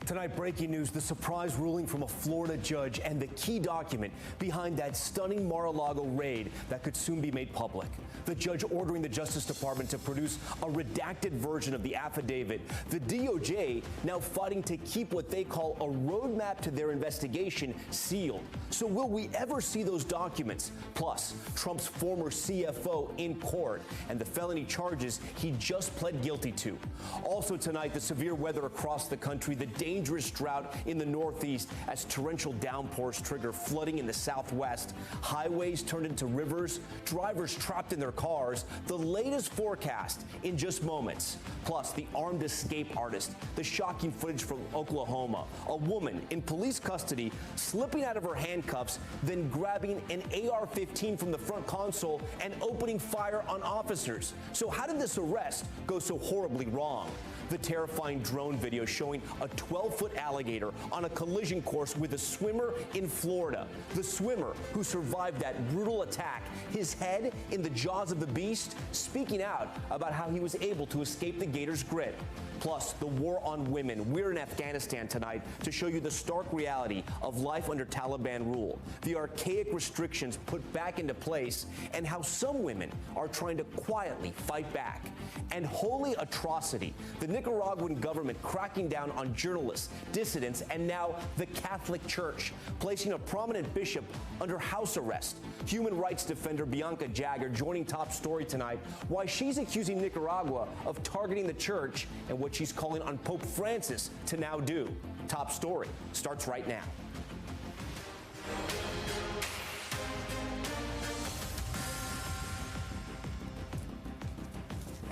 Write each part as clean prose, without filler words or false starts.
Tonight, breaking news, the surprise ruling from a Florida judge and the key document behind that stunning Mar-a-Lago raid that could soon be made public. The judge ordering the Justice Department to produce a redacted version of the affidavit. The DOJ now fighting to keep what they call a roadmap to their investigation sealed. So will we ever see those documents? Plus, Trump's former CFO in court and the felony charges he just pled guilty to. Also tonight, the severe weather across the country, the dangerous drought in the Northeast as torrential downpours trigger flooding in the Southwest. Highways turned into rivers, drivers trapped in their cars. The latest forecast in just moments. Plus, the armed escape artist, the shocking footage from Oklahoma. A woman in police custody slipping out of her handcuffs, then grabbing an AR-15 from the front console and opening fire on officers. So how did this arrest go so horribly wrong? The terrifying drone video showing a 12-foot alligator on a collision course with a swimmer in Florida. The swimmer who survived that brutal attack, his head in the jaws of the beast, speaking out about how he was able to escape the gator's grip. Plus, the war on women. We're in Afghanistan tonight to show you the stark reality of life under Taliban rule, the archaic restrictions put back into place, and how some women are trying to quietly fight back. And holy atrocity, the Nicaraguan government cracking down on journalists, dissidents, and now the Catholic Church, placing a prominent bishop under house arrest. Human rights defender Bianca Jagger joining Top Story tonight, why she's accusing Nicaragua of targeting the church and what she's calling on Pope Francis to now do. Top Story starts right now.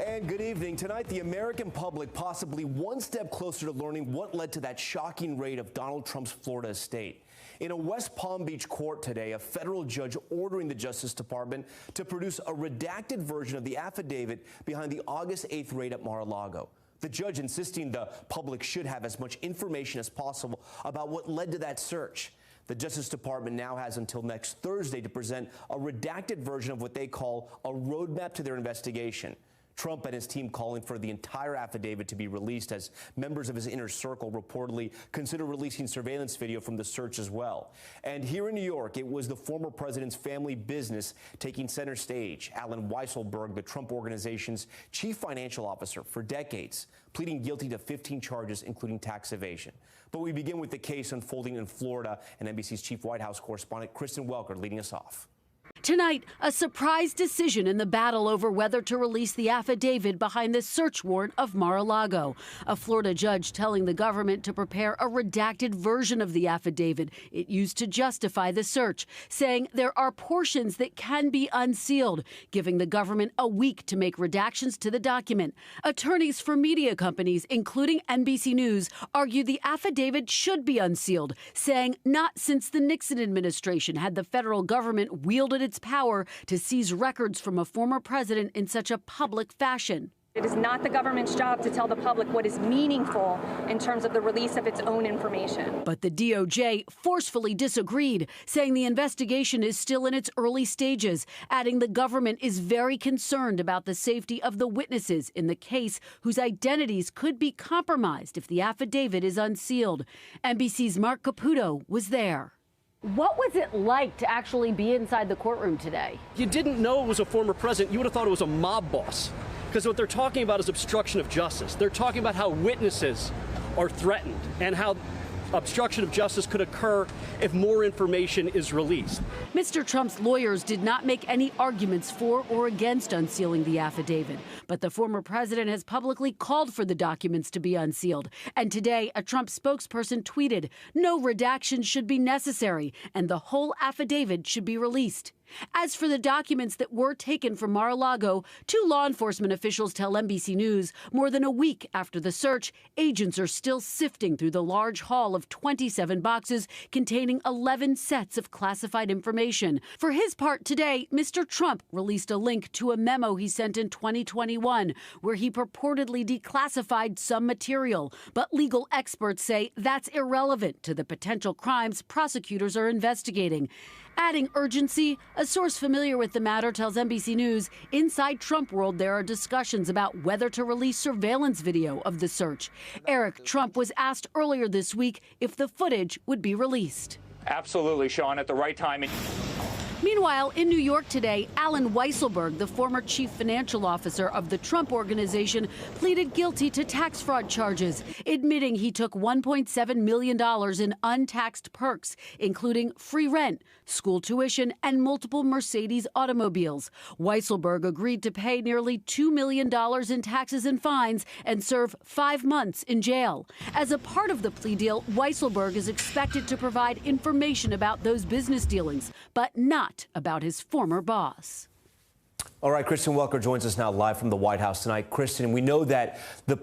And good evening. Tonight, the American public possibly one step closer to learning what led to that shocking raid of Donald Trump's Florida estate. In a West Palm Beach court today, a federal judge ordering the Justice Department to produce a redacted version of the affidavit behind the August 8th raid at Mar-a-Lago. The judge insisting the public should have as much information as possible about what led to that search. The Justice Department now has until next Thursday to present a redacted version of what they call a roadmap to their investigation. Trump and his team calling for the entire affidavit to be released as members of his inner circle reportedly consider releasing surveillance video from the search as well. And here in New York, it was the former president's family business taking center stage. Alan Weisselberg, the Trump Organization's chief financial officer for decades, pleading guilty to 15 charges, including tax evasion. But we begin with the case unfolding in Florida, and NBC's chief White House correspondent Kristen Welker leading us off. Tonight, a surprise decision in the battle over whether to release the affidavit behind the search warrant of Mar-a-Lago. A Florida judge telling the government to prepare a redacted version of the affidavit it used to justify the search, saying there are portions that can be unsealed, giving the government a week to make redactions to the document. Attorneys for media companies, including NBC News, argue the affidavit should be unsealed, saying not since the Nixon administration had the federal government wielded its power to seize records from a former president in such a public fashion. It is not the government's job to tell the public what is meaningful in terms of the release of its own information. But the DOJ forcefully disagreed, saying the investigation is still in its early stages, adding the government is very concerned about the safety of the witnesses in the case whose identities could be compromised if the affidavit is unsealed. NBC's Mark Caputo was there. What was it like to actually be inside the courtroom today? You didn't know it was a former president. You would have thought it was a mob boss. Because what they're talking about is obstruction of justice. They're talking about how witnesses are threatened and how obstruction of justice could occur if more information is released. Mr. Trump's lawyers did not make any arguments for or against unsealing the affidavit, but the former president has publicly called for the documents to be unsealed. And today, a Trump spokesperson tweeted, "No redactions should be necessary, and the whole affidavit should be released." As for the documents that were taken from Mar-a-Lago, two law enforcement officials tell NBC News more than a week after the search, agents are still sifting through the large haul of 27 boxes containing 11 sets of classified information. For his part today, Mr. Trump released a link to a memo he sent in 2021 where he purportedly declassified some material. But legal experts say that's irrelevant to the potential crimes prosecutors are investigating. Adding urgency, a source familiar with the matter tells NBC News inside Trump world there are discussions about whether to release surveillance video of the search. Eric Trump was asked earlier this week if the footage would be released. Absolutely, Sean, at the right time. Meanwhile, in New York today, Alan Weisselberg, the former chief financial officer of the Trump Organization, pleaded guilty to tax fraud charges, admitting he took $1.7 million in untaxed perks, including free rent, school tuition, and multiple Mercedes automobiles. Weisselberg agreed to pay nearly $2 million in taxes and fines and serve 5 months in jail. As a part of the plea deal, Weisselberg is expected to provide information about those business dealings, but not about his former boss. All right, Kristen Welker joins us now live from the White House tonight. Kristen, we know that the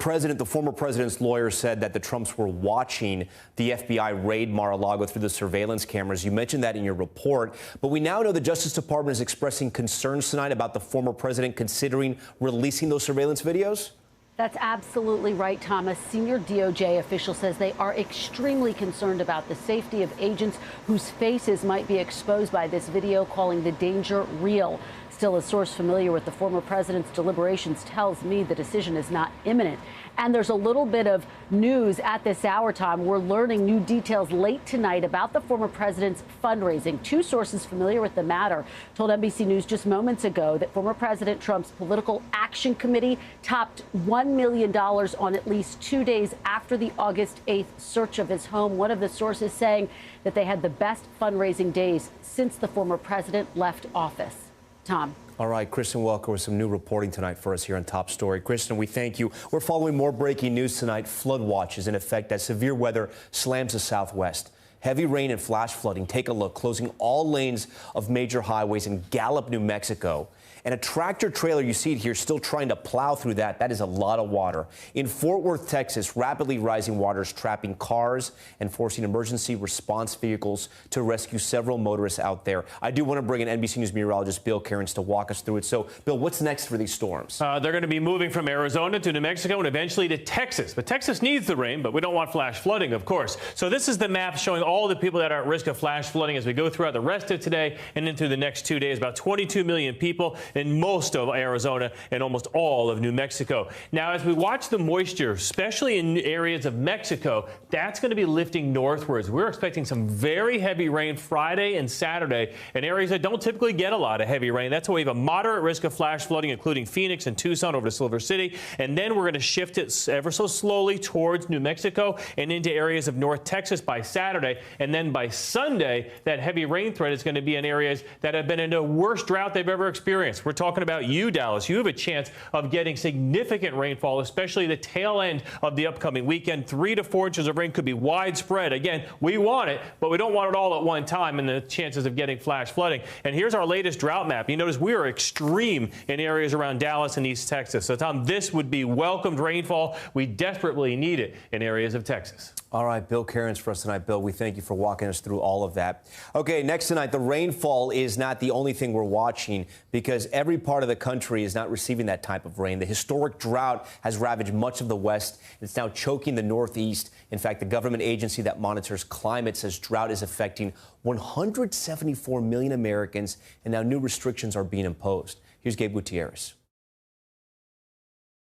former president's lawyer said that the Trumps were watching the FBI raid Mar-a-Lago through the surveillance cameras. You mentioned that in your report, but we now know the Justice Department is expressing concerns tonight about the former president considering releasing those surveillance videos. That's absolutely right, Thomas. Senior DOJ official says they are extremely concerned about the safety of agents whose faces might be exposed by this video, calling the danger real. Still, a source familiar with the former president's deliberations tells me the decision is not imminent. And there's a little bit of news at this hour, Tom. We're learning new details late tonight about the former president's fundraising. Two sources familiar with the matter told NBC News just moments ago that former President Trump's Political Action Committee topped $1 million on at least 2 days after the August 8th search of his home. One of the sources saying that they had the best fundraising days since the former president left office. Tom. All right, Kristen Welker with some new reporting tonight for us here on Top Story. Kristen, we thank you. We're following more breaking news tonight. Flood watch is in effect as severe weather slams the Southwest. Heavy rain and flash flooding. Take a look, closing all lanes of major highways in Gallup, New Mexico. And a tractor trailer, you see it here, still trying to plow through that. That is a lot of water. In Fort Worth, Texas, rapidly rising waters trapping cars and forcing emergency response vehicles to rescue several motorists out there. I do want to bring in NBC News meteorologist Bill Cairns to walk us through it. So, Bill, what's next for these storms? They're going to be moving from Arizona to New Mexico and eventually to Texas. But Texas needs the rain, but we don't want flash flooding, of course. So this is the map showing all the people that are at risk of flash flooding as we go throughout the rest of today and into the next 2 days. About 22 million people in most of Arizona and almost all of New Mexico. Now, as we watch the moisture, especially in areas of Mexico, that's going to be lifting northwards. We're expecting some very heavy rain Friday and Saturday in areas that don't typically get a lot of heavy rain. That's why we have a moderate risk of flash flooding, including Phoenix and Tucson over to Silver City. And then we're going to shift it ever so slowly towards New Mexico and into areas of North Texas by Saturday. And then by Sunday, that heavy rain threat is going to be in areas that have been in the worst drought they've ever experienced. We're talking about you, Dallas. You have a chance of getting significant rainfall, especially the tail end of the upcoming weekend. 3 to 4 inches of rain could be widespread. Again, we want it, but we don't want it all at one time and the chances of getting flash flooding. And here's our latest drought map. You notice we are extreme in areas around Dallas and East Texas. So, Tom, this would be welcomed rainfall. We desperately need it in areas of Texas. All right, Bill Cairns for us tonight. Bill, we thank you for walking us through all of that. Okay, next tonight, the rainfall is not the only thing we're watching because every part of the country is not receiving that type of rain. The historic drought has ravaged much of the West. It's now choking the Northeast. In fact, the government agency that monitors climate says drought is affecting 174 million Americans, and now new restrictions are being imposed. Here's Gabe Gutierrez.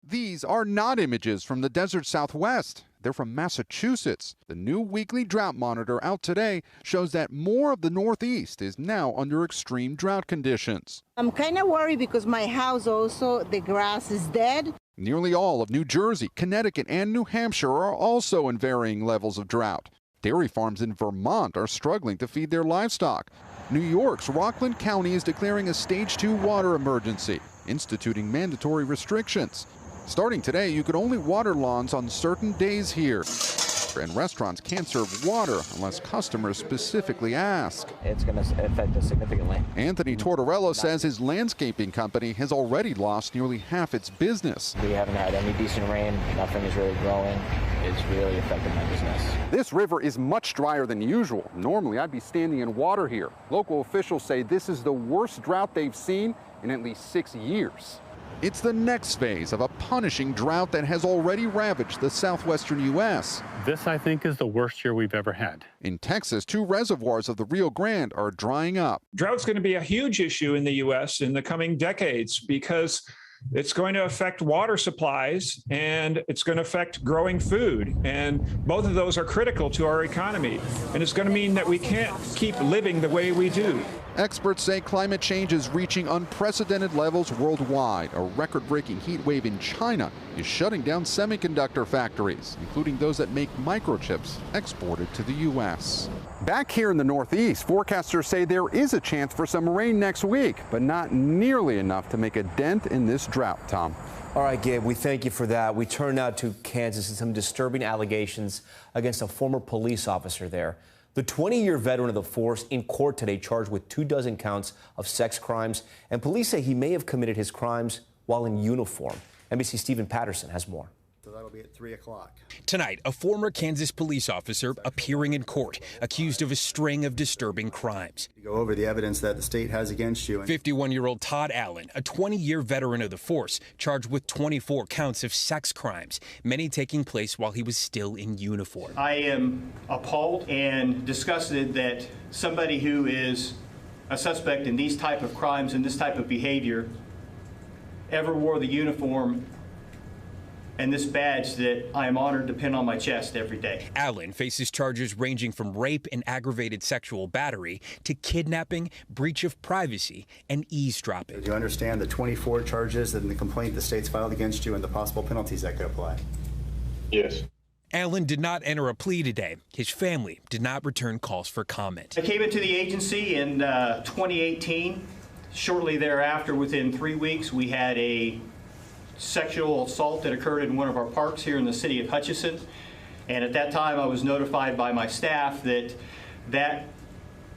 These are not images from the desert Southwest. They're from Massachusetts. The new weekly drought monitor out today shows that more of the Northeast is now under extreme drought conditions. I'm kind of worried because my house also, the grass is dead. Nearly all of New Jersey, Connecticut, and New Hampshire are also in varying levels of drought. Dairy farms in Vermont are struggling to feed their livestock. New York's Rockland County is declaring a Stage 2 water emergency, instituting mandatory restrictions. Starting today, you could only water lawns on certain days here. And restaurants can't serve water unless customers specifically ask. It's going to affect us significantly. Anthony Tortorella says his landscaping company has already lost nearly half its business. We haven't had any decent rain. Nothing is really growing. It's really affecting my business. This river is much drier than usual. Normally, I'd be standing in water here. Local officials say this is the worst drought they've seen in at least 6 years. It's the next phase of a punishing drought that has already ravaged the southwestern U.S. This, I think, is the worst year we've ever had. In Texas, 2 reservoirs of the Rio Grande are drying up. Drought's going to be a huge issue in the U.S. in the coming decades because it's going to affect water supplies and it's going to affect growing food. And both of those are critical to our economy. And it's going to mean that we can't keep living the way we do. Experts say climate change is reaching unprecedented levels worldwide. A record-breaking heat wave in China is shutting down semiconductor factories, including those that make microchips exported to the U.S. Back here in the Northeast, forecasters say there is a chance for some rain next week, but not nearly enough to make a dent in this drought, Tom. All right, Gabe, we thank you for that. We turn now to Kansas and some disturbing allegations against a former police officer there. The 20-year veteran of the force in court today charged with 24 counts of sex crimes, and police say he may have committed his crimes while in uniform. NBC's Stephen Patterson has more. So that'll be at 3 o'clock. Tonight, a former Kansas police officer appearing in court, accused of a string of disturbing crimes. You go over the evidence that the state has against you. 51-year-old Todd Allen, a 20-year veteran of the force, charged with 24 counts of sex crimes, many taking place while he was still in uniform. I am appalled and disgusted that somebody who is a suspect in these type of crimes and this type of behavior ever wore the uniform and this badge that I am honored to pin on my chest every day. Allen faces charges ranging from rape and aggravated sexual battery to kidnapping, breach of privacy, and eavesdropping. Do you understand the 24 charges and the complaint the state's filed against you and the possible penalties that could apply? Yes. Allen did not enter a plea today. His family did not return calls for comment. I came into the agency in 2018. Shortly thereafter, within 3 weeks, we had a sexual assault that occurred in one of our parks here in the city of Hutchinson. And at that time, I was notified by my staff that that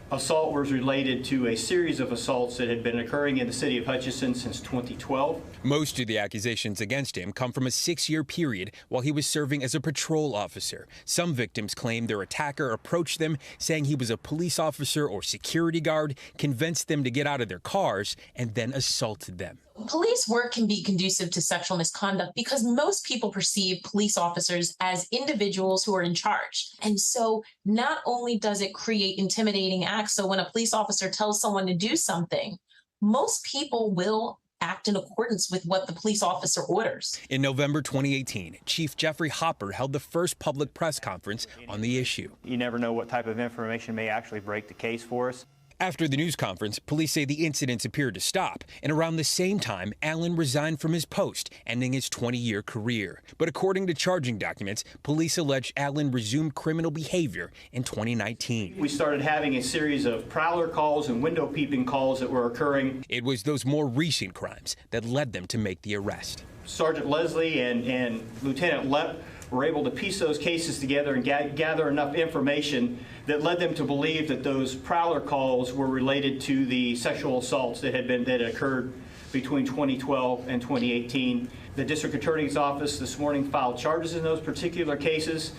assault was related to a series of assaults that had been occurring in the city of Hutchinson since 2012. Most of the accusations against him come from a 6-year period while he was serving as a patrol officer. Some victims claim their attacker approached them saying he was a police officer or security guard, convinced them to get out of their cars, and then assaulted them. Police work can be conducive to sexual misconduct because most people perceive police officers as individuals who are in charge. And so not only does it create intimidating acts, so when a police officer tells someone to do something, most people will act in accordance with what the police officer orders. In November 2018, Chief Jeffrey Hopper held the first public press conference on the issue. You never know what type of information may actually break the case for us. After the news conference, police say the incidents appeared to stop, and around the same time, Allen resigned from his post, ending his 20-year career. But according to charging documents, police allege Allen resumed criminal behavior in 2019. We started having a series of prowler calls and window peeping calls that were occurring. It was those more recent crimes that led them to make the arrest. Sergeant Leslie and Lieutenant Lepp were able to piece those cases together and gather enough information that led them to believe that those prowler calls were related to the sexual assaults that had occurred between 2012 and 2018. The district attorney's office this morning filed charges in those particular cases,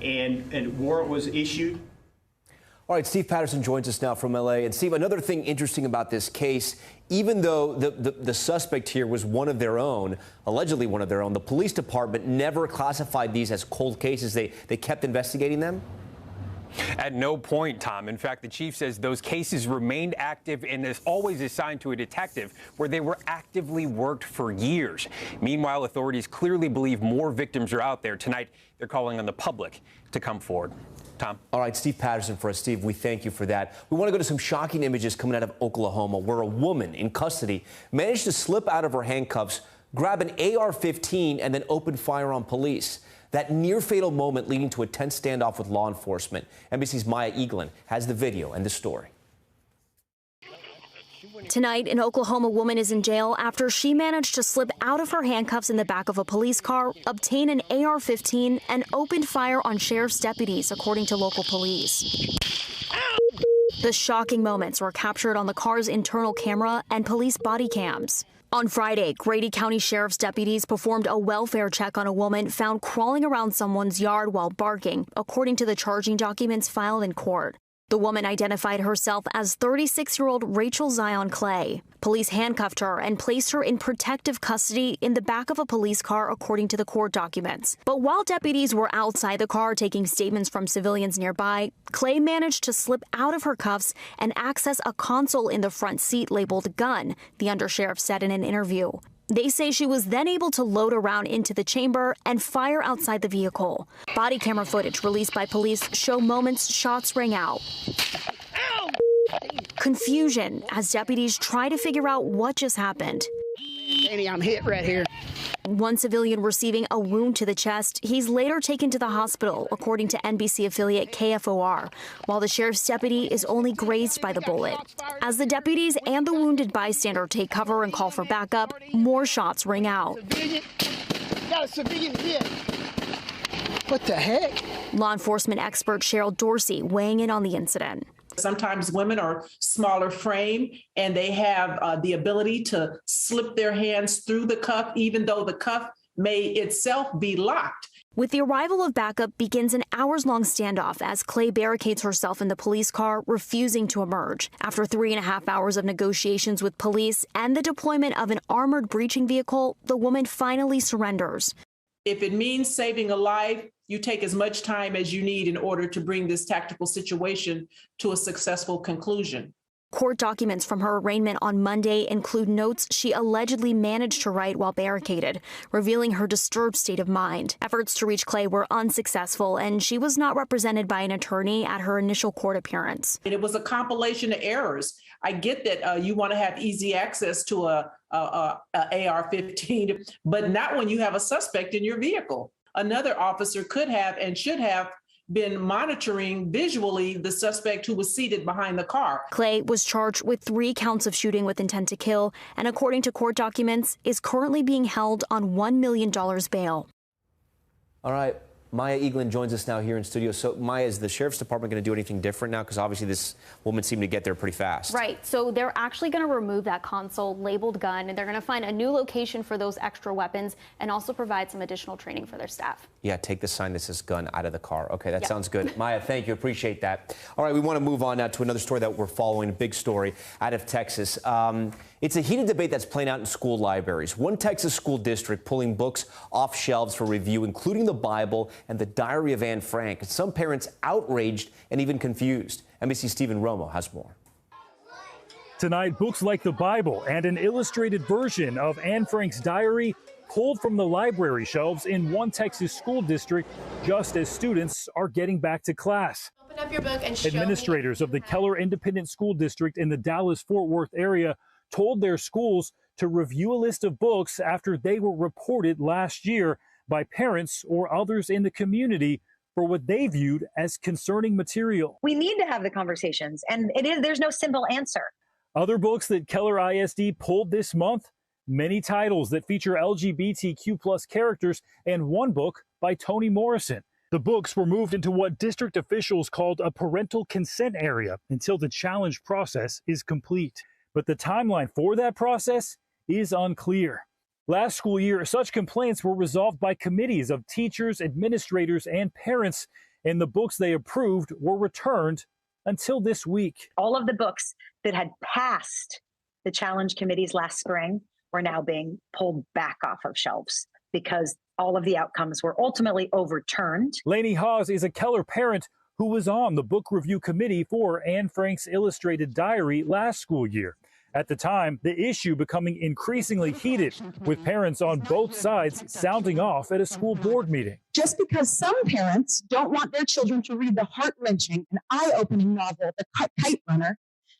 and a warrant was issued. All right, Steve Patterson joins us now from L.A. And Steve, another thing interesting about this case, even though the suspect here was one of their own, allegedly one of their own, the police department never classified these as cold cases. They kept investigating them? At no point, Tom. In fact, the chief says those cases remained active and is always assigned to a detective where they were actively worked for years. Meanwhile, authorities clearly believe more victims are out there. Tonight, they're calling on the public to come forward. Tom. All right, Steve Patterson for us. Steve, we thank you for that. We want to go to some shocking images coming out of Oklahoma where a woman in custody managed to slip out of her handcuffs, grab an AR-15, and then open fire on police. That near-fatal moment leading to a tense standoff with law enforcement. NBC's Maya Eaglin has the video and the story. Tonight, an Oklahoma woman is in jail after she managed to slip out of her handcuffs in the back of a police car, obtain an AR-15, and opened fire on sheriff's deputies, according to local police. The shocking moments were captured on the car's internal camera and police body cams. On Friday, Grady County Sheriff's deputies performed a welfare check on a woman found crawling around someone's yard while barking, according to the charging documents filed in court. The woman identified herself as 36-year-old Rachel Zion Clay. Police handcuffed her and placed her in protective custody in the back of a police car, according to the court documents. But while deputies were outside the car taking statements from civilians nearby, Clay managed to slip out of her cuffs and access a console in the front seat labeled gun, the undersheriff said in an interview. They say she was then able to load a round into the chamber and fire outside the vehicle. Body camera footage released by police show moments shots rang out. Confusion as deputies try to figure out what just happened. Danny, I'm hit right here. One civilian receiving a wound to the chest. He's later taken to the hospital, according to NBC affiliate KFOR, while the sheriff's deputy is only grazed by the bullet. As the deputies and the wounded bystander take cover and call for backup, more shots ring out. Got a civilian hit. What the heck? Law enforcement expert Cheryl Dorsey weighing in on the incident. Sometimes women are smaller frame and they have the ability to slip their hands through the cuff, even though the cuff may itself be locked. With the arrival of backup begins an hours-long standoff as Clay barricades herself in the police car, refusing to emerge. After 3.5 hours of negotiations with police and the deployment of an armored breaching vehicle, the woman finally surrenders. If it means saving a life, you take as much time as you need in order to bring this tactical situation to a successful conclusion. Court documents from her arraignment on Monday include notes she allegedly managed to write while barricaded, revealing her disturbed state of mind. Efforts to reach Clay were unsuccessful, and she was not represented by an attorney at her initial court appearance. It was a compilation of errors. I get that you want to have easy access to a AR-15, but not when you have a suspect in your vehicle. Another officer could have and should have been monitoring visually the suspect who was seated behind the car. Clay was charged with 3 counts of shooting with intent to kill, and according to court documents, is currently being held on $1 million bail. All right. Maya Eaglin joins us now here in studio. So, Maya, is the Sheriff's Department going to do anything different now? Because obviously this woman seemed to get there pretty fast. Right. So they're actually going to remove that console labeled gun, and they're going to find a new location for those extra weapons and also provide some additional training for their staff. Yeah, take the sign that says gun out of the car. Okay, that sounds good. Maya, thank you. Appreciate that. All right, we want to move on now to another story that we're following, a big story out of Texas. It's a heated debate that's playing out in school libraries. One Texas school district pulling books off shelves for review, including the Bible and the Diary of Anne Frank. Some parents outraged and even confused. NBC's Stephen Romo has more. Tonight, books like the Bible and an illustrated version of Anne Frank's diary pulled from the library shelves in one Texas school district just as students are getting back to class. Open up your book and show Administrators of the Keller Independent School District in the Dallas-Fort Worth area told their schools to review a list of books after they were reported last year by parents or others in the community for what they viewed as concerning material. We need to have the conversations, and there's no simple answer. Other books that Keller ISD pulled this month, many titles that feature LGBTQ+ characters, and one book by Toni Morrison. The books were moved into what district officials called a parental consent area until the challenge process is complete. But the timeline for that process is unclear. Last school year, such complaints were resolved by committees of teachers, administrators, and parents, and the books they approved were returned until this week. All of the books that had passed the challenge committees last spring were now being pulled back off of shelves because all of the outcomes were ultimately overturned. Lainey Hawes is a Keller parent who was on the book review committee for Anne Frank's illustrated diary last school year. At the time, the issue becoming increasingly heated, with parents on both sides sounding off at a school board meeting. Just because some parents don't want their children to read the heart-wrenching and eye-opening novel, The Kite Runner,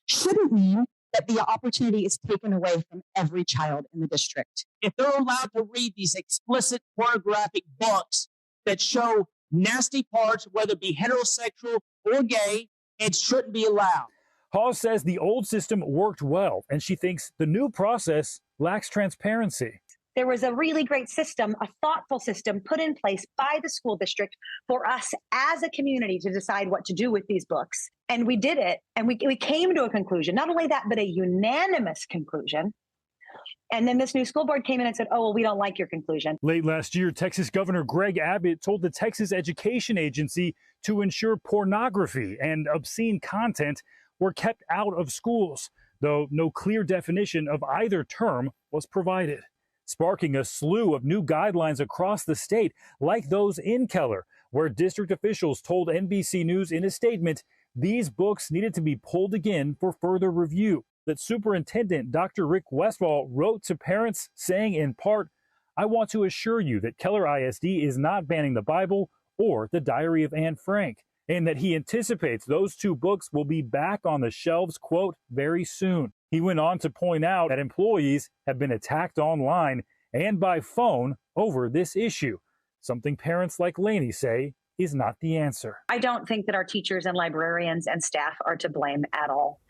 shouldn't mean that the opportunity is taken away from every child in the district. If they're allowed to read these explicit pornographic books that show nasty parts, whether it be heterosexual or gay, it shouldn't be allowed. Hawes says the old system worked well, and she thinks the new process lacks transparency. There was a really great system, a thoughtful system put in place by the school district for us as a community to decide what to do with these books. And we did it, and we came to a conclusion. Not only that, but a unanimous conclusion And then this new school board came in and said, oh, well, we don't like your conclusion. Late last year, Texas Governor Greg Abbott told the Texas Education Agency to ensure pornography and obscene content were kept out of schools, though no clear definition of either term was provided, sparking a slew of new guidelines across the state, like those in Keller, where district officials told NBC News in a statement these books needed to be pulled again for further review. That Superintendent Dr. Rick Westfall wrote to parents saying in part, I want to assure you that Keller ISD is not banning the Bible or the Diary of Anne Frank, and that he anticipates those two books will be back on the shelves, quote, very soon. He went on to point out that employees have been attacked online and by phone over this issue, something parents like Lainey say is not the answer. I don't think that our teachers and librarians and staff are to blame at all.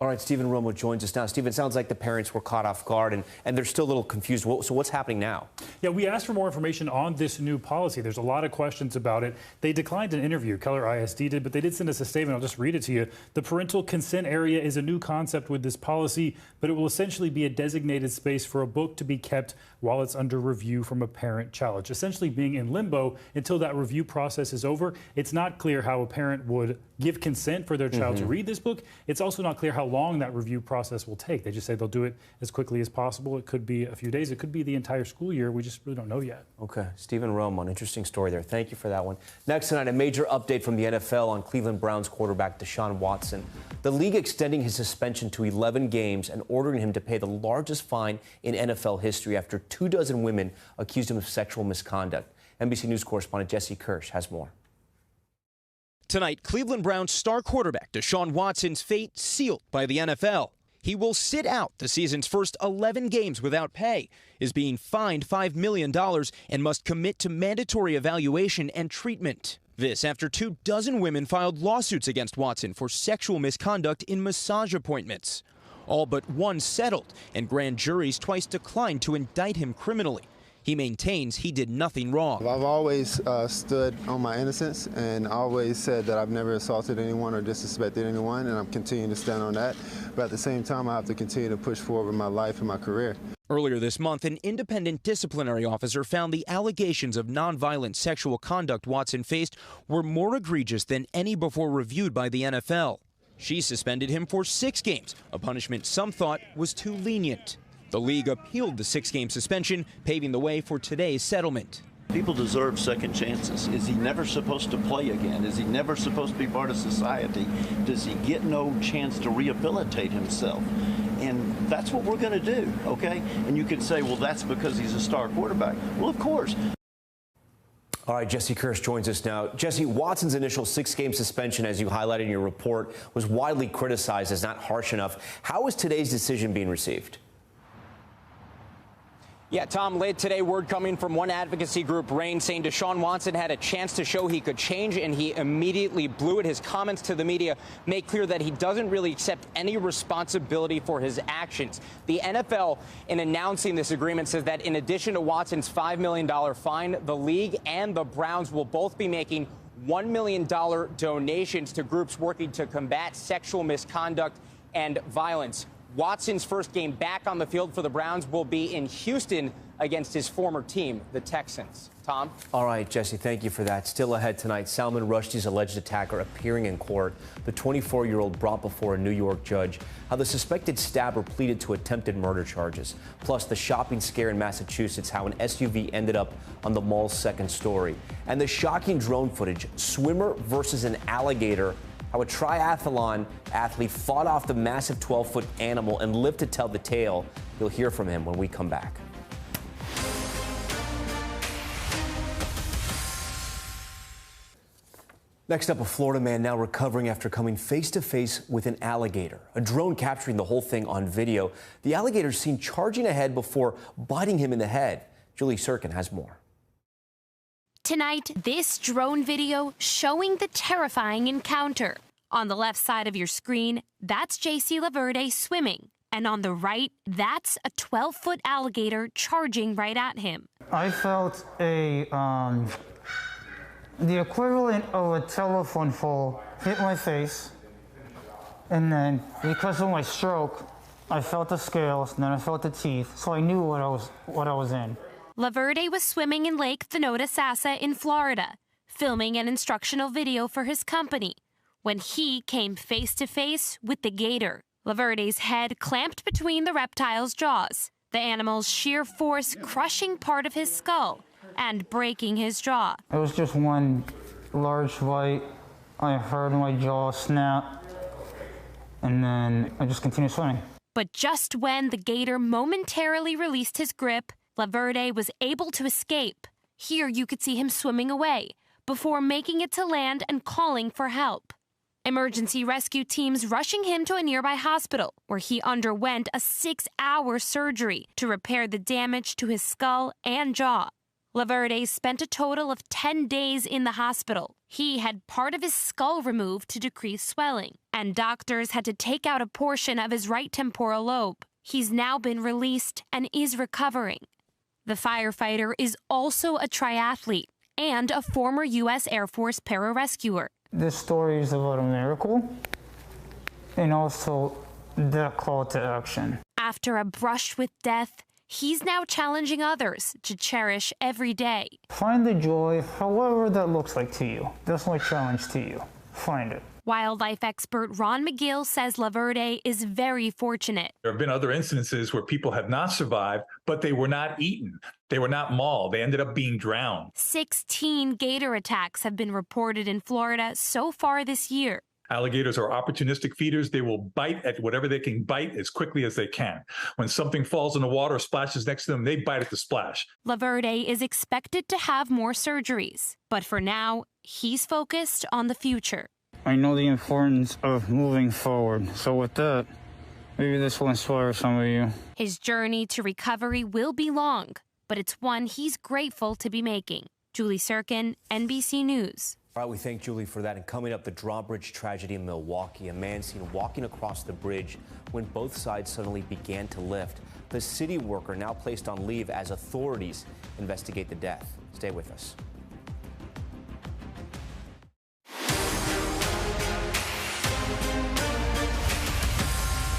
All right, Stephen Romo joins us now. Stephen, it sounds like the parents were caught off guard and they're still a little confused. So what's happening now? Yeah, we asked for more information on this new policy. There's a lot of questions about it. They declined an interview, Keller ISD did, but they did send us a statement. I'll just read it to you. The parental consent area is a new concept with this policy, but it will essentially be a designated space for a book to be kept while it's under review from a parent challenge, essentially being in limbo until that review process is over. It's not clear how a parent would give consent for their child to read this book. It's also not clear how long that review process will take. They just say they'll do it as quickly as possible. It could be a few days. It could be the entire school year. We just really don't know yet. Okay. Stephen Romo, interesting story there. Thank you for that one. Next tonight, a major update from the NFL on Cleveland Browns quarterback Deshaun Watson. The league extending his suspension to 11 games and ordering him to pay the largest fine in NFL history after 24 women accused him of sexual misconduct. NBC News correspondent Jesse Kirsch has more. Tonight, Cleveland Browns star quarterback Deshaun Watson's fate sealed by the NFL. He will sit out the season's first 11 games without pay, is being fined $5 million, and must commit to mandatory evaluation and treatment. This after 24 women filed lawsuits against Watson for sexual misconduct in massage appointments. All but one settled, and grand juries twice declined to indict him criminally. He maintains he did nothing wrong. I've always stood on my innocence and always said that I've never assaulted anyone or disrespected anyone, and I'm continuing to stand on that. But at the same time, I have to continue to push forward with my life and my career. Earlier this month, an independent disciplinary officer found the allegations of nonviolent sexual conduct Watson faced were more egregious than any before reviewed by the NFL. She suspended him for 6 games, a punishment some thought was too lenient. The league appealed the 6-game suspension, paving the way for today's settlement. People deserve second chances. Is he never supposed to play again? Is he never supposed to be part of society? Does he get no chance to rehabilitate himself? And that's what we're going to do, okay? And you could say, well, that's because he's a star quarterback. Well, of course. All right, Jesse Kirsch joins us now. Jesse, Watson's initial 6-game suspension, as you highlighted in your report, was widely criticized as not harsh enough. How is today's decision being received? Yeah, Tom, late today, word coming from one advocacy group, RAIN, saying Deshaun Watson had a chance to show he could change, and he immediately blew it. His comments to the media make clear that he doesn't really accept any responsibility for his actions. The NFL, in announcing this agreement, says that in addition to Watson's $5 million fine, the league and the Browns will both be making $1 million donations to groups working to combat sexual misconduct and violence. Watson's first game back on the field for the Browns will be in Houston against his former team, the Texans. Tom? All right, Jesse, thank you for that. Still ahead tonight, Salman Rushdie's alleged attacker appearing in court. The 24-year-old brought before a New York judge. How the suspected stabber pleaded to attempted murder charges. Plus, the shopping scare in Massachusetts, how an SUV ended up on the mall's second story. And the shocking drone footage, swimmer versus an alligator. How a triathlon athlete fought off the massive 12-foot animal and lived to tell the tale. You'll hear from him when we come back. Next up, a Florida man now recovering after coming face-to-face with an alligator. A drone capturing the whole thing on video. The alligator seen charging ahead before biting him in the head. Julie Sirkin has more. Tonight, this drone video showing the terrifying encounter. On the left side of your screen, that's JC Laverde swimming. And on the right, that's a 12-foot alligator charging right at him. I felt the equivalent of a telephone pole hit my face. And then, because of my stroke, I felt the scales, and then I felt the teeth, so I knew what I was in. Laverde was swimming in Lake Thanota-Sassa in Florida, filming an instructional video for his company, when he came face-to-face with the gator. Laverde's head clamped between the reptile's jaws, the animal's sheer force crushing part of his skull and breaking his jaw. It was just one large bite. I heard my jaw snap, and then I just continued swimming. But just when the gator momentarily released his grip, Laverde was able to escape. Here you could see him swimming away before making it to land and calling for help. Emergency rescue teams rushing him to a nearby hospital, where he underwent a 6-hour surgery to repair the damage to his skull and jaw. Laverde spent a total of 10 days in the hospital. He had part of his skull removed to decrease swelling, and doctors had to take out a portion of his right temporal lobe. He's now been released and is recovering. The firefighter is also a triathlete and a former U.S. Air Force pararescuer. This story is about a miracle and also the call to action. After a brush with death, he's now challenging others to cherish every day. Find the joy, however that looks like to you. That's my challenge to you. Find it. Wildlife expert Ron McGill says Laverde is very fortunate. There have been other instances where people have not survived, but they were not eaten. They were not mauled. They ended up being drowned. 16 gator attacks have been reported in Florida so far this year. Alligators are opportunistic feeders. They will bite at whatever they can bite as quickly as they can. When something falls in the water or splashes next to them, they bite at the splash. Laverde is expected to have more surgeries, but for now, he's focused on the future. I know the importance of moving forward. So with that, maybe this will inspire some of you. His journey to recovery will be long, but it's one he's grateful to be making. Julie Sirkin, NBC News. All right, we thank Julie for that. And coming up, the drawbridge tragedy in Milwaukee. A man seen walking across the bridge when both sides suddenly began to lift. The city worker now placed on leave as authorities investigate the death. Stay with us.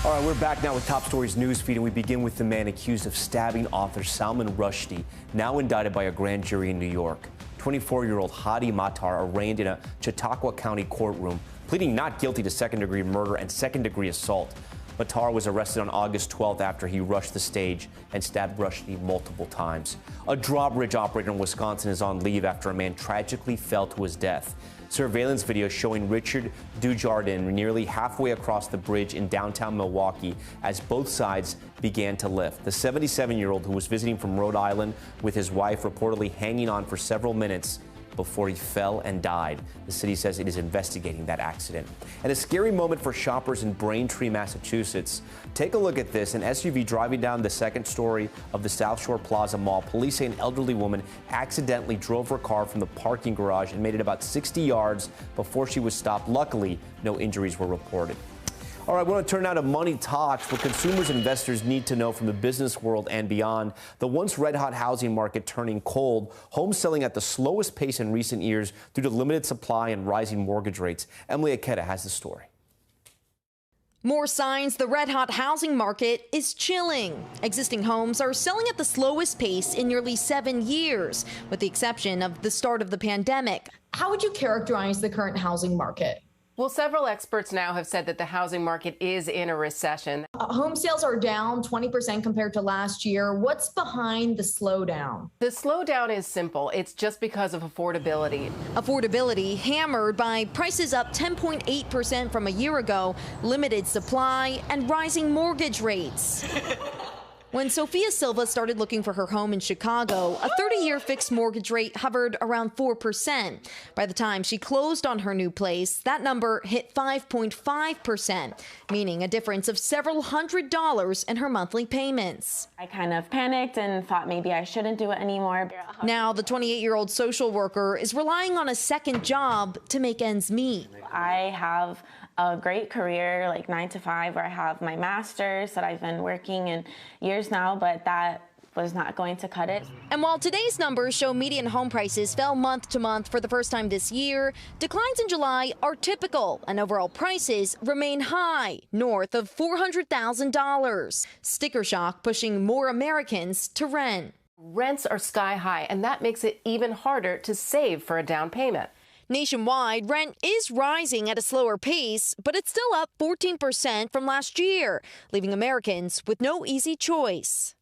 All right, we're back now with Top Stories news feed, and we begin with the man accused of stabbing author Salman Rushdie, now indicted by a grand jury in New York. 24-year-old Hadi Matar arraigned in a Chautauqua County courtroom, pleading not guilty to second-degree murder and second-degree assault. Matar was arrested on August 12th after he rushed the stage and stabbed Rushdie multiple times. A drawbridge operator in Wisconsin is on leave after a man tragically fell to his death. Surveillance video showing Richard Dujardin nearly halfway across the bridge in downtown Milwaukee as both sides began to lift. The 77-year-old, who was visiting from Rhode Island with his wife, reportedly hanging on for several minutes before he fell and died. The city says it is investigating that accident. And a scary moment for shoppers in Braintree, Massachusetts. Take a look at this. An SUV driving down the second story of the South Shore Plaza Mall. Police say an elderly woman accidentally drove her car from the parking garage and made it about 60 yards before she was stopped. Luckily, no injuries were reported. All right, we want to turn now to Money Talks, what consumers and investors need to know from the business world and beyond. The once red-hot housing market turning cold, homes selling at the slowest pace in recent years due to limited supply and rising mortgage rates. Emily Aketa has the story. More signs the red-hot housing market is chilling. Existing homes are selling at the slowest pace in nearly 7 years, with the exception of the start of the pandemic. How would you characterize the current housing market? Well, several experts now have said that the housing market is in a recession. Home sales are down 20% compared to last year. What's behind the slowdown? The slowdown is simple. It's just because of affordability. Affordability hammered by prices up 10.8% from a year ago, limited supply, and rising mortgage rates. When Sophia Silva started looking for her home in Chicago, a 30-year fixed mortgage rate hovered around 4%. By the time she closed on her new place, that number hit 5.5%, meaning a difference of several $100s in her monthly payments. I kind of panicked and thought maybe I shouldn't do it anymore. Now, the 28-year-old social worker is relying on a second job to make ends meet. I have a great career, like 9 to 5, where I have my master's that I've been working in years now, but that was not going to cut it. And while today's numbers show median home prices fell month to month for the first time this year, declines in July are typical, and overall prices remain high, north of $400,000. Sticker shock pushing more Americans to rent. Rents are sky high, and that makes it even harder to save for a down payment. Nationwide, rent is rising at a slower pace, but it's still up 14% from last year, leaving Americans with no easy choice.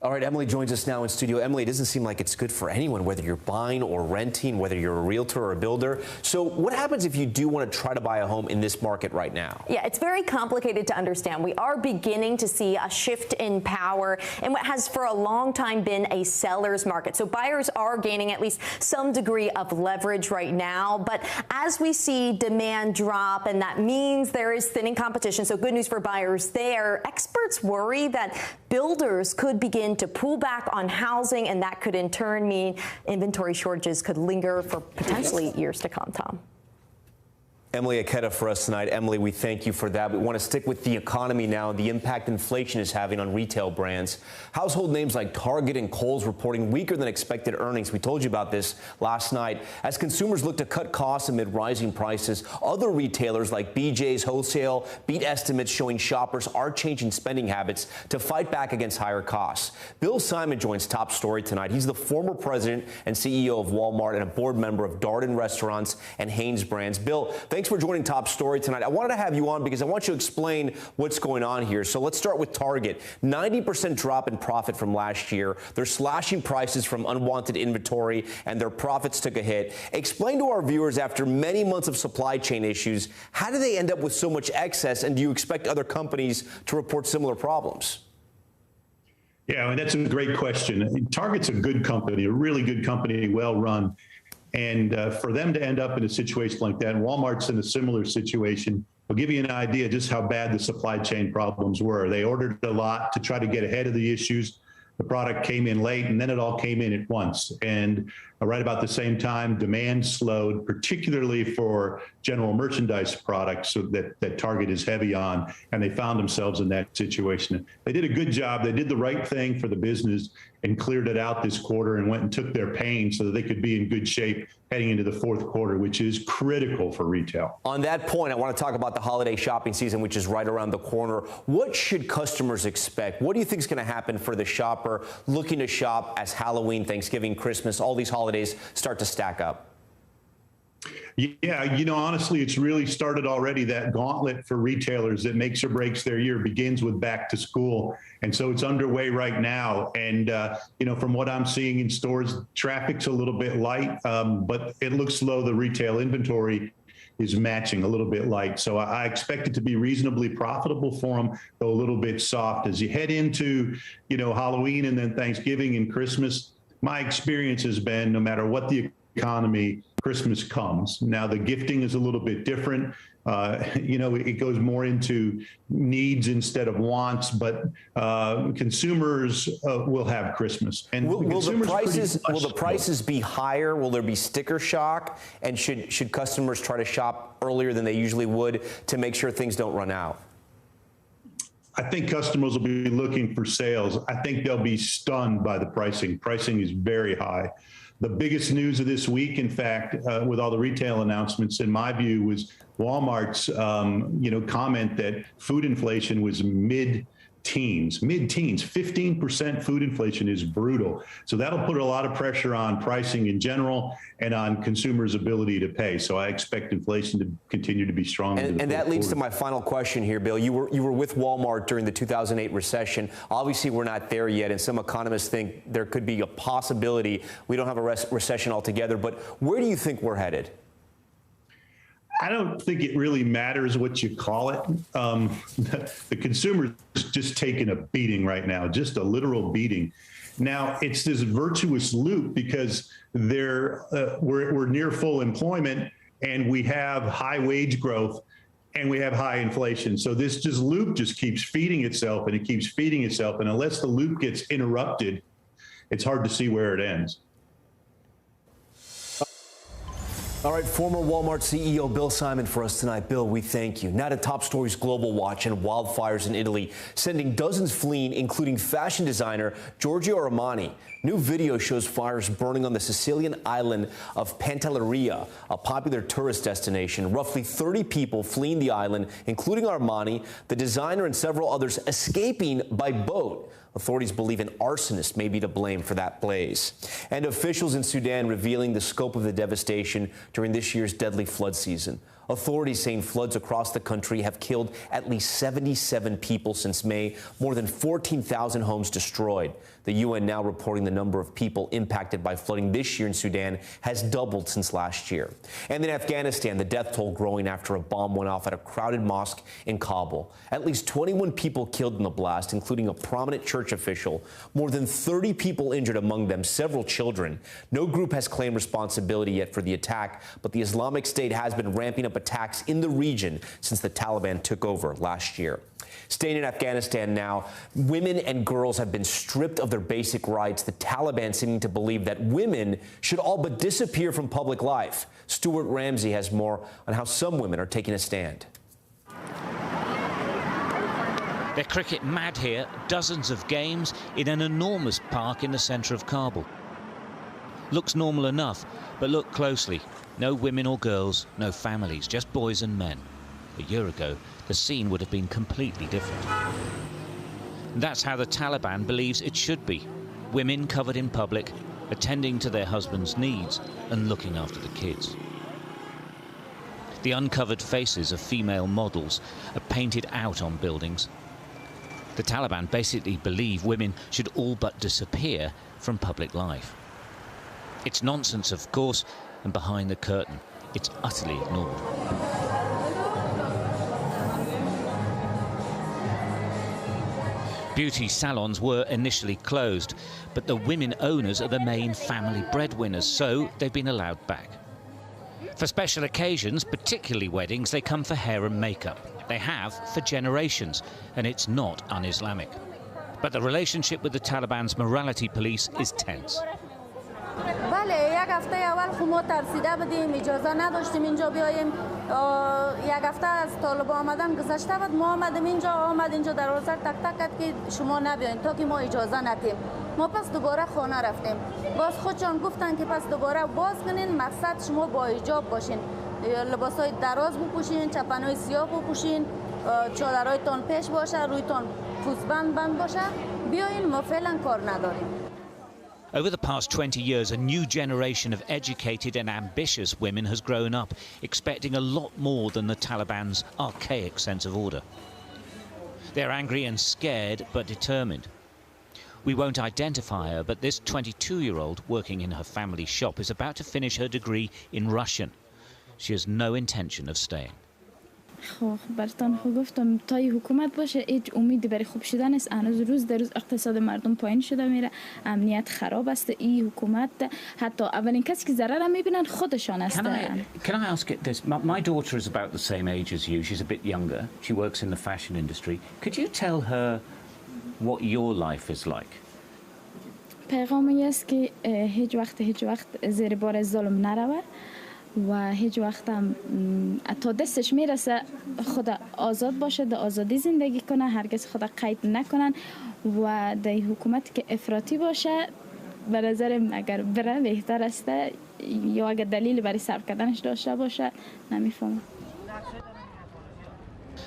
All right, Emily joins us now in studio. Emily, it doesn't seem like it's good for anyone, whether you're buying or renting, whether you're a realtor or a builder. So what happens if you do want to try to buy a home in this market right now? Yeah, it's very complicated to understand. We are beginning to see a shift in power in what has for a long time been a seller's market. So buyers are gaining at least some degree of leverage right now. But as we see demand drop, and that means there is thinning competition, so good news for buyers there, experts worry that builders could begin to pull back on housing, and that could in turn mean inventory shortages could linger for potentially years to come, Tom. Emily Aketa for us tonight. Emily, we thank you for that. We want to stick with the economy now, the impact inflation is having on retail brands. Household names like Target and Kohl's reporting weaker than expected earnings. We told you about this last night. As consumers look to cut costs amid rising prices, other retailers like BJ's Wholesale beat estimates showing shoppers are changing spending habits to fight back against higher costs. Bill Simon joins Top Story tonight. He's the former president and CEO of Walmart and a board member of Darden Restaurants and Hanes Brands. Bill, thanks for joining Top Story tonight. I wanted to have you on because I want you to explain what's going on here. So let's start with Target. 90% drop in profit from last year. They're slashing prices from unwanted inventory, and their profits took a hit. Explain to our viewers, after many months of supply chain issues, how do they end up with so much excess, and do you expect other companies to report similar problems? Yeah, and that's a great question. Target's a good company, a really good company, well run. And for them to end up in a situation like that, and Walmart's in a similar situation, will give you an idea just how bad the supply chain problems were. They ordered a lot to try to get ahead of the issues. The product came in late, and then it all came in at once. And right about the same time, demand slowed, particularly for general merchandise products, so that Target is heavy on, and they found themselves in that situation. They did a good job. They did the right thing for the business and cleared it out this quarter and went and took their pain so that they could be in good shape heading into the fourth quarter, which is critical for retail. On that point, I want to talk about the holiday shopping season, which is right around the corner. What should customers expect? What do you think is going to happen for the shopper looking to shop as Halloween, Thanksgiving, Christmas, all these holidays start to stack up? Yeah, honestly, it's really started already. That gauntlet for retailers that makes or breaks their year begins with back to school. And so it's underway right now. And, from what I'm seeing in stores, traffic's a little bit light, but it looks low. The retail inventory is matching a little bit light. So I expect it to be reasonably profitable for them, though a little bit soft. As you head into, Halloween and then Thanksgiving and Christmas, my experience has been no matter what the economy, Christmas comes. Now, the gifting is a little bit different. It goes more into needs instead of wants, but consumers will have Christmas. And will the prices be higher? Will there be sticker shock? And should customers try to shop earlier than they usually would to make sure things don't run out? I think customers will be looking for sales. I think they'll be stunned by the pricing. Pricing is very high. The biggest news of this week, in fact, with all the retail announcements, in my view, was Walmart's, comment that food inflation was mid-teens, 15% food inflation is brutal. So that'll put a lot of pressure on pricing in general and on consumers' ability to pay. So I expect inflation to continue to be strong. And that leads to my final question here, Bill. You were with Walmart during the 2008 recession. Obviously, we're not there yet, and some economists think there could be a possibility we don't have a recession altogether. But where do you think we're headed? I don't think it really matters what you call it. The consumer's just taking a beating right now, just a literal beating. Now, it's this virtuous loop because we're near full employment and we have high wage growth and we have high inflation. So this loop just keeps feeding itself and it keeps feeding itself. And unless the loop gets interrupted, it's hard to see where it ends. All right, former Walmart CEO Bill Simon for us tonight. Bill, we thank you. Now to top stories: global watch and wildfires in Italy, sending dozens fleeing, including fashion designer Giorgio Armani. New video shows fires burning on the Sicilian island of Pantelleria, a popular tourist destination. Roughly 30 people fleeing the island, including Armani, the designer, and several others escaping by boat. Authorities believe an arsonist may be to blame for that blaze. And officials in Sudan revealing the scope of the devastation during this year's deadly flood season. Authorities saying floods across the country have killed at least 77 people since May, more than 14,000 homes destroyed. The UN now reporting the number of people impacted by flooding this year in Sudan has doubled since last year. And in Afghanistan, the death toll growing after a bomb went off at a crowded mosque in Kabul. At least 21 people killed in the blast, including a prominent church official. More than 30 people injured, among them several children. No group has claimed responsibility yet for the attack, but the Islamic State has been ramping up attacks in the region since the Taliban took over last year. Staying in Afghanistan now, women and girls have been stripped of their basic rights, the Taliban seeming to believe that women should all but disappear from public life. Stuart Ramsey has more on how some women are taking a stand. They're cricket mad here, dozens of games in an enormous park in the centre of Kabul. Looks normal enough, but look closely. No women or girls, no families, just boys and men. A year ago, the scene would have been completely different. That's how the Taliban believes it should be. Women covered in public, attending to their husbands' needs and looking after the kids. The uncovered faces of female models are painted out on buildings. The Taliban basically believe women should all but disappear from public life. It's nonsense, of course, and behind the curtain, it's utterly ignored. Beauty salons were initially closed, but the women owners are the main family breadwinners, so they've been allowed back. For special occasions, particularly weddings, they come for hair and makeup. They have for generations, and it's not un-Islamic. But the relationship with the Taliban's morality police is tense. بله یک هفته اول خب ما ترسیده بودیم اجازه نداشتیم اینجا بیاییم یک هفته از طالب آمدن گذشته بود ما آمد اینجا دروازه تک تک کرد که شما نبیاین تا که ما اجازه ندیم ما پس دوباره خانه رفتیم باز خودشان گفتن که پس دوباره باز کنین مقصد شما با حجاب باشین لباسای دراز بپوشین چپنای سیاه بپوشین چادرایتان پیش باشه رویتان پوزبند بند باشه بیاین ما فعلا کار نداریم. Over the past 20 years, a new generation of educated and ambitious women has grown up, expecting a lot more than the Taliban's archaic sense of order. They're angry and scared, but determined. We won't identify her, but this 22-year-old working in her family shop is about to finish her degree in Russian. She has no intention of staying. خب براتون گفتم تا حکومت باشه هیچ امیدی برای خوب شدن است هنوز روز در روز اقتصاد مردم پایین شده میره امنیت خراب است این حکومت حتی اولین کسی که ضرر میبینن خودشان هستند. Can I ask it this? My daughter is about the same age as you. She's a bit younger. She works in the fashion industry. Could you tell her what your life is like? پیغامی است که هیچ وقت زیر بار ظلم نروه و هیچ وقت هم تا دستش میرسه خود آزاد باشه در آزادی زندگی کنه هرگز خود قید نکنن و در حکومت که افراطی باشه به نظرم اگر بره بهتر است یا اگر دلیل برای صرف کردنش داشته باشه نمیفهمم.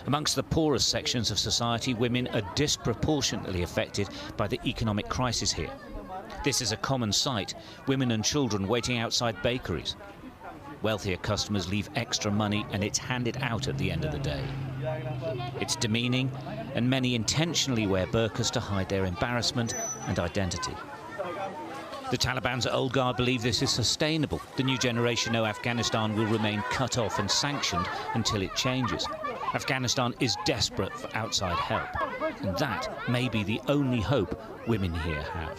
Amongst the poorest sections of society, women are disproportionately affected by the economic crisis here. This is a common sight, women and children waiting outside bakeries. Wealthier customers leave extra money and it's handed out at the end of the day. It's demeaning, and many intentionally wear burqas to hide their embarrassment and identity. The Taliban's old guard believe this is sustainable. The new generation know Afghanistan will remain cut off and sanctioned until it changes. Afghanistan is desperate for outside help, and that may be the only hope women here have.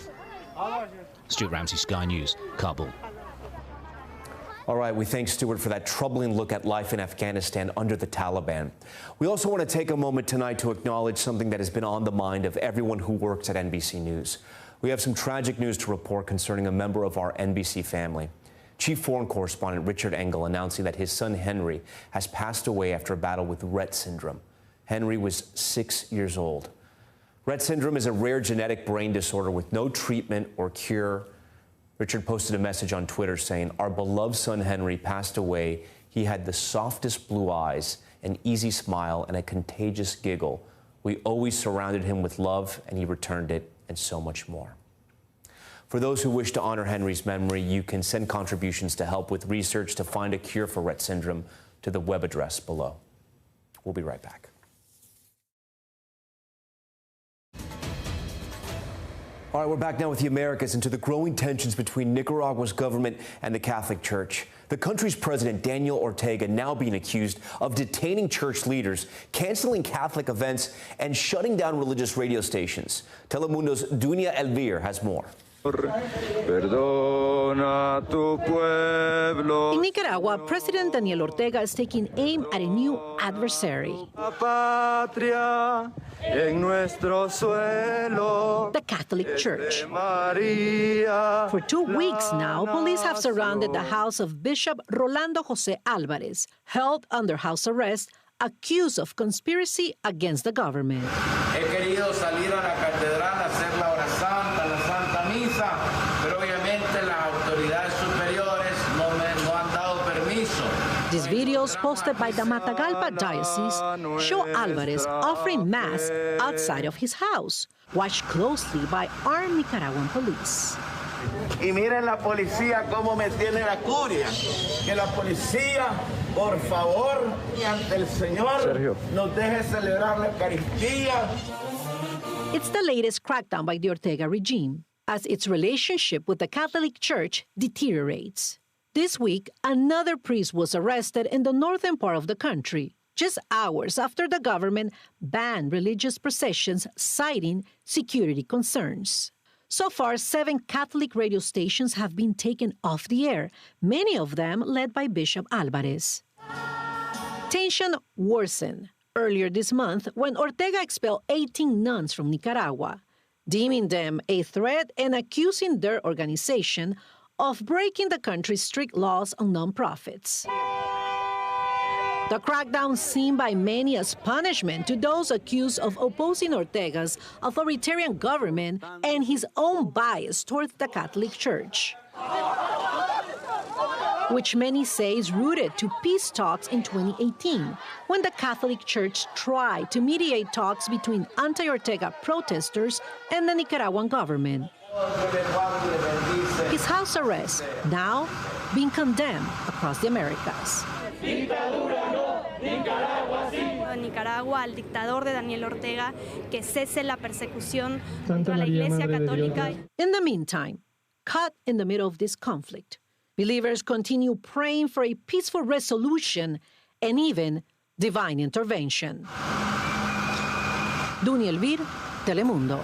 Stuart Ramsey, Sky News, Kabul. All right, we thank Stuart for that troubling look at life in Afghanistan under the Taliban. We also want to take a moment tonight to acknowledge something that has been on the mind of everyone who works at NBC News. We have some tragic news to report concerning a member of our NBC family. Chief Foreign Correspondent Richard Engel announcing that his son Henry has passed away after a battle with Rett syndrome. Henry was 6 years old. Rett syndrome is a rare genetic brain disorder with no treatment or cure. Richard posted a message on Twitter saying, "Our beloved son Henry passed away. He had the softest blue eyes, an easy smile, and a contagious giggle. We always surrounded him with love, and he returned it, and so much more." For those who wish to honor Henry's memory, you can send contributions to help with research to find a cure for Rett syndrome to the web address below. We'll be right back. All right, we're back now with the Americas and to the growing tensions between Nicaragua's government and the Catholic Church. The country's president, Daniel Ortega, now being accused of detaining church leaders, canceling Catholic events, and shutting down religious radio stations. Telemundo's Dunia Elvir has more. In Nicaragua, President Daniel Ortega is taking aim at a new adversary. The Catholic Church. For 2 weeks now, police have surrounded the house of Bishop Rolando José Álvarez, held under house arrest, accused of conspiracy against the government. He querido salir a la catedral a hacer la hora santa, la Santa Misa, pero obviamente las autoridades superiores no han dado permiso. These videos posted by the Matagalpa Diocese show Álvarez offering Mass outside of his house, watched closely by armed Nicaraguan police. Y miren la policía cómo me tiene la curia. Que la policía, por favor, y ante el Señor, nos deje celebrar la Eucaristía. It's the latest crackdown by the Ortega regime, as its relationship with the Catholic Church deteriorates. This week, another priest was arrested in the northern part of the country, just hours after the government banned religious processions, citing security concerns. So far, 7 Catholic radio stations have been taken off the air, many of them led by Bishop Álvarez. Tension worsened earlier this month when Ortega expelled 18 nuns from Nicaragua, deeming them a threat and accusing their organization of breaking the country's strict laws on nonprofits. The crackdown seen by many as punishment to those accused of opposing Ortega's authoritarian government and his own bias towards the Catholic Church, which many say is rooted to peace talks in 2018, when the Catholic Church tried to mediate talks between anti-Ortega protesters and the Nicaraguan government. His house arrest now being condemned across the Americas. Nicaragua al dictador de Daniel Ortega que cese la persecución contra la Iglesia Católica. In the meantime, caught in the middle of this conflict, believers continue praying for a peaceful resolution and even divine intervention. Dunia Elvir, Telemundo.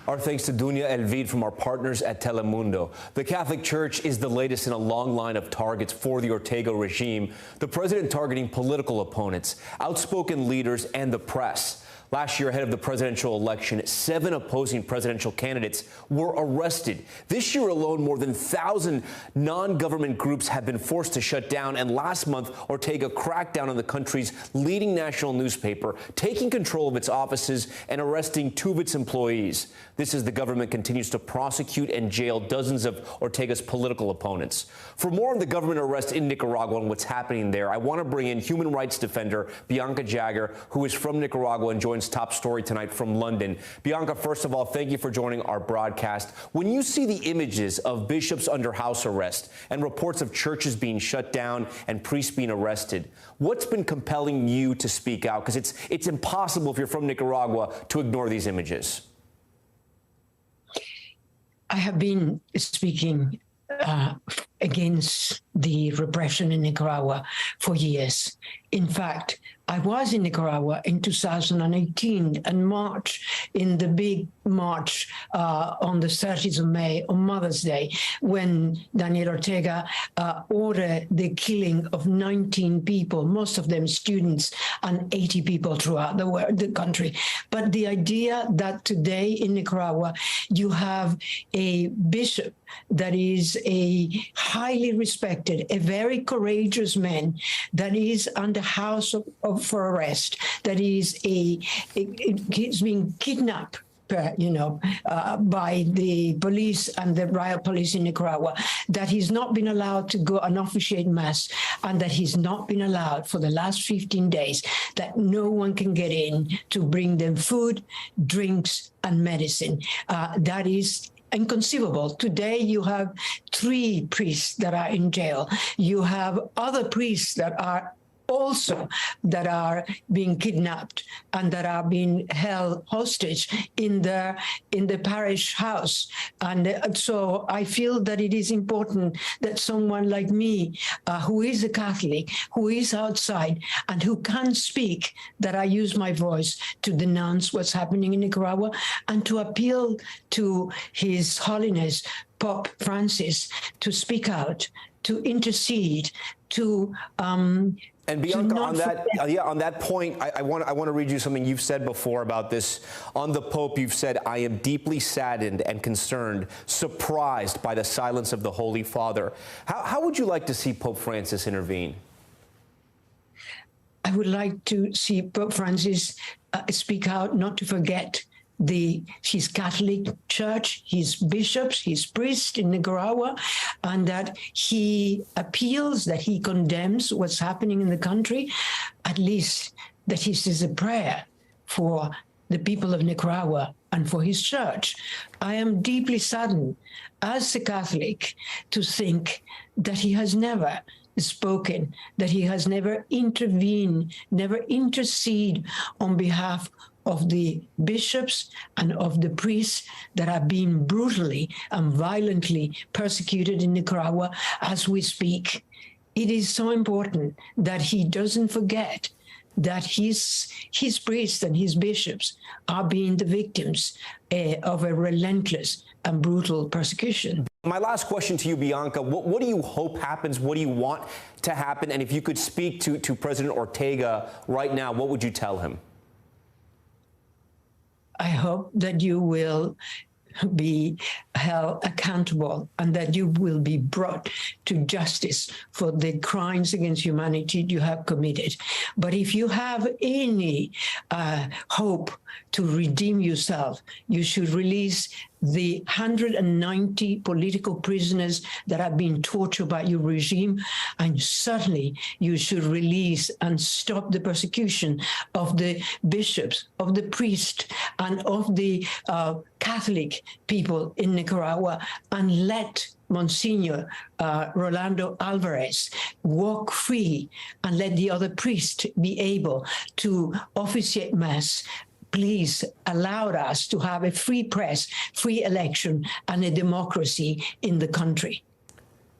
Our thanks to Dunia Elvir from our partners at Telemundo. The Catholic Church is the latest in a long line of targets for the Ortega regime, the president targeting political opponents, outspoken leaders, and the press. Last year, ahead of the presidential election, 7 opposing presidential candidates were arrested. This year alone, more than 1,000 non-government groups have been forced to shut down. And last month, Ortega cracked down on the country's leading national newspaper, taking control of its offices and arresting 2 of its employees. This as the government continues to prosecute and jail dozens of Ortega's political opponents. For more on the government arrest in Nicaragua and what's happening there, I want to bring in human rights defender Bianca Jagger, who is from Nicaragua and joins Top Story tonight from London. Bianca, first of all, thank you for joining our broadcast. When you see the images of bishops under house arrest and reports of churches being shut down and priests being arrested, what's been compelling you to speak out? Because it's impossible if you're from Nicaragua to ignore these images. I have been speaking against the repression in Nicaragua for years. In fact, I was in Nicaragua in 2018 and March, in the big march on the 30th of May, on Mother's Day, when Daniel Ortega ordered the killing of 19 people, most of them students, and 80 people throughout the country. But the idea that today in Nicaragua, you have a bishop that is a highly respected, a very courageous man that is under house for arrest, that is he's being kidnapped, by the police and the riot police in Nicaragua, that he's not been allowed to go and officiate mass, and that he's not been allowed for the last 15 days, that no one can get in to bring them food, drinks, and medicine. That is inconceivable. Today, you have 3 priests that are in jail. You have other priests that are being kidnapped and that are being held hostage in the parish house. And so I feel that it is important that someone like me, who is a Catholic, who is outside and who can speak, that I use my voice to denounce what's happening in Nicaragua and to appeal to His Holiness Pope Francis to speak out, to intercede, to and Bianca, on that point, I want to read you something you've said before about this. On the Pope, you've said, "I am deeply saddened and concerned, surprised by the silence of the Holy Father." How would you like to see Pope Francis intervene? I would like to see Pope Francis speak out, not to forget his Catholic Church, his bishops, his priests in Nicaragua, and that he appeals, that he condemns what's happening in the country, at least that he says a prayer for the people of Nicaragua and for his church. I am deeply saddened as a Catholic to think that he has never spoken, that he has never intervened, never intercede on behalf of the bishops and of the priests that are being brutally and violently persecuted in Nicaragua as we speak. It is so important that he doesn't forget that his priests and his bishops are being the victims of a relentless and brutal persecution. My last question to you, Bianca, what do you hope happens? What do you want to happen? And if you could speak to President Ortega right now, what would you tell him? I hope that you will be held accountable and that you will be brought to justice for the crimes against humanity you have committed. But if you have any hope to redeem yourself, you should release the 190 political prisoners that have been tortured by your regime, and certainly you should release and stop the persecution of the bishops, of the priests, and of the Catholic people in Nicaragua, and let Monsignor Rolando Alvarez walk free, and let the other priests be able to officiate mass. Please allow us to have a free press, free election, and a democracy in the country.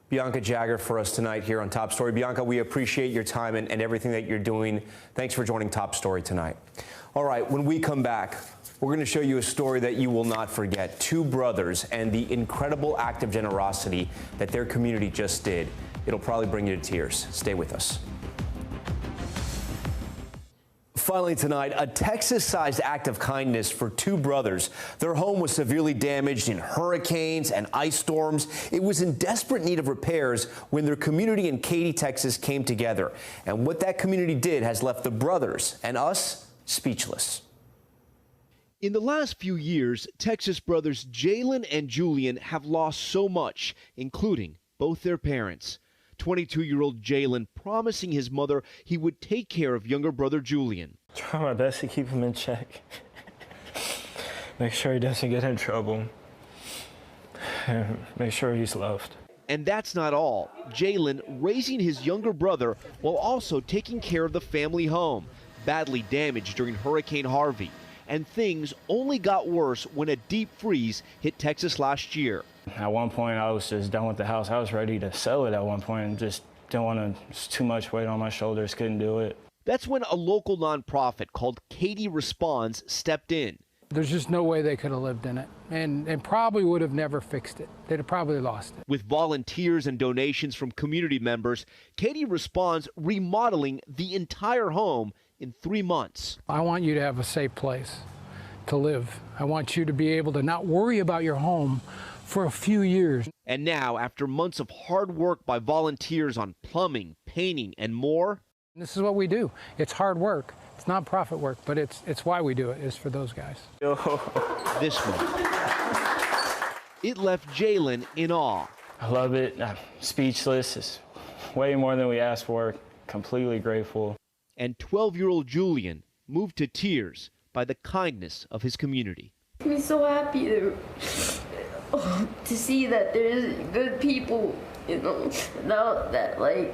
Bianca Jagger for us tonight here on Top Story. Bianca, we appreciate your time and everything that you're doing. Thanks for joining Top Story tonight. All right, when we come back, we're going to show you a story that you will not forget. 2 brothers and the incredible act of generosity that their community just did. It'll probably bring you to tears. Stay with us. Finally tonight, a Texas-sized act of kindness for 2 brothers. Their home was severely damaged in hurricanes and ice storms. It was in desperate need of repairs when their community in Katy, Texas came together. And what that community did has left the brothers and us speechless. In the last few years, Texas brothers Jalen and Julian have lost so much, including both their parents. 22-year-old Jalen promising his mother he would take care of younger brother Julian. Try my best to keep him in check. Make sure he doesn't get in trouble. And make sure he's loved. And that's not all. Jalen raising his younger brother while also taking care of the family home, badly damaged during Hurricane Harvey. And things only got worse when a deep freeze hit Texas last year. At one point, I was just done with the house. I was ready to sell it at one point and just didn't want to, it's too much weight on my shoulders, couldn't do it. That's when a local nonprofit called Katie Responds stepped in. There's just no way they could have lived in it and probably would have never fixed it. They'd have probably lost it. With volunteers and donations from community members, Katie Responds remodeling the entire home in 3 months. I want you to have a safe place to live. I want you to be able to not worry about your home for a few years. And now, after months of hard work by volunteers on plumbing, painting, and more. This is what we do. It's hard work. It's not profit work, but it's why we do it, is for those guys. This one. It left Jalen in awe. I love it. I'm speechless. It's way more than we asked for. Completely grateful. And 12-year-old Julian moved to tears by the kindness of his community. I'm so happy to see that there's good people, now that, like,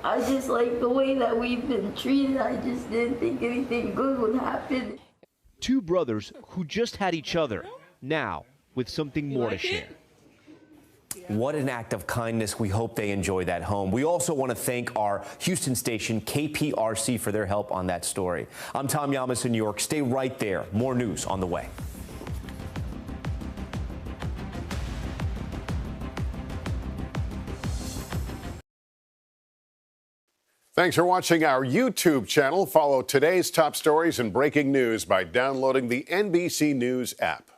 I just like the way that we've been treated. I just didn't think anything good would happen. Two brothers who just had each other, now with something more to share. What an act of kindness. We hope they enjoy that home. We also want to thank our Houston station, KPRC, for their help on that story. I'm Tom Llamas in New York. Stay right there. More news on the way. Thanks for watching our YouTube channel. Follow today's top stories and breaking news by downloading the NBC News app.